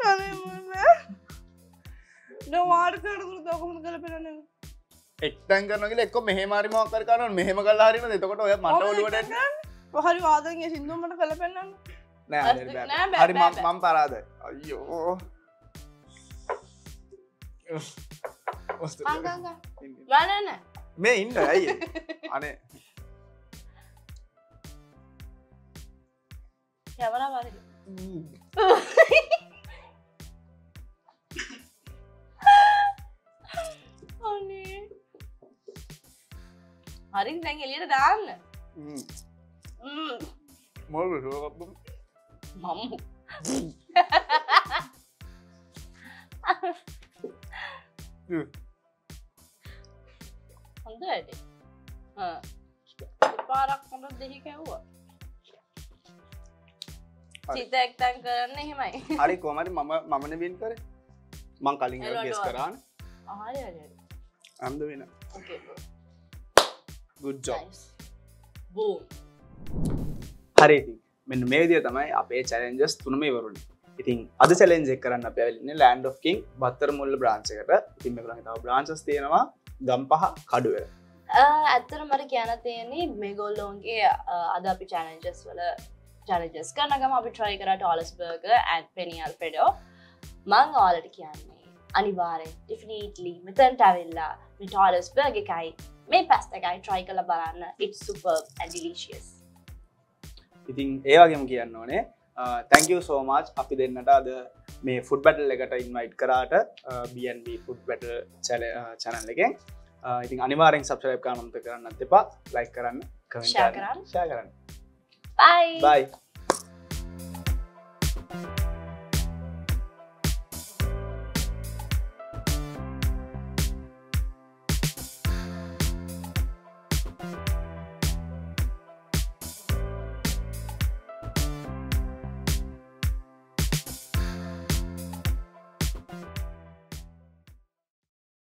Speaker 2: අනේ මම නෝවාර කරදුරු දොකමද කලපෙන්නේ
Speaker 1: එක්තන් කරනවා කියලා එක්ක මෙහෙම හරි මොකක් කර කරනවා මෙහෙම කළා හරිනද එතකොට ඔය මට ඔළුවට එන්නේ
Speaker 2: හරි වාදන් ඒ සින්දුව මට කලපෙන්නන්න
Speaker 1: නෑ හරි මම පරාදයි අයියෝ
Speaker 2: නෑ
Speaker 1: මේ ඉන්න ඇයි අනේ
Speaker 2: කැමරා වරි අනේ හරි දැන් එළියට දාන්න
Speaker 1: මොකද මම
Speaker 2: හොඳ වැඩේ. පාරක් හොඳ දෙහි කැව්වා. සිත එක්තන් කරන්න එහෙමයි.
Speaker 1: හරි කොහමද මමනේ වින් කරේ. මං කලින් ගේස් කරානේ.
Speaker 2: හරි.
Speaker 1: අම්ද වෙන.
Speaker 2: Okay.
Speaker 1: good job.
Speaker 2: Nice. Boom.
Speaker 1: හරි ඉතින් මෙන්න මේ විදිහ තමයි අපේ challenges තුනම ඉවරුනේ. ඉතින් අද challenge එක කරන්න අපි ආවිල්ලා ඉන්නේ Land of King Battaramulla branch එකට. ඉතින් මේගොල්ලන්ගේ තව branches තියෙනවා ගම්පහ කඩුවෙල.
Speaker 2: ඇත්තටම මට කියන්න තියෙන්නේ මේගොල්ලෝන්ගේ අද අපි challenges කරන ගම අපි try කරා Tallest Burger and Penny Alfredo. මම ඔයාලට කියන්නේ අනිවාර්යෙන් definitely මෙතනට ඇවිල්ලා මේ Tallest Burger එකයි මේ pasta එකයි try කරලා බලන්න. It's superb and delicious.
Speaker 1: ඉතින් ඒ වගේම කියන්න ඕනේ thank you so much අපි දෙන්නට අද මේ food battle එකට invite කරාට B&B food battle channel එකෙන් ඉතින් අනිවාර්යෙන් subscribe කරන්න අමතක කරන්නත් එපා like කරන්න comment
Speaker 2: share
Speaker 1: කරන්න share කරන්න
Speaker 2: bye
Speaker 1: bye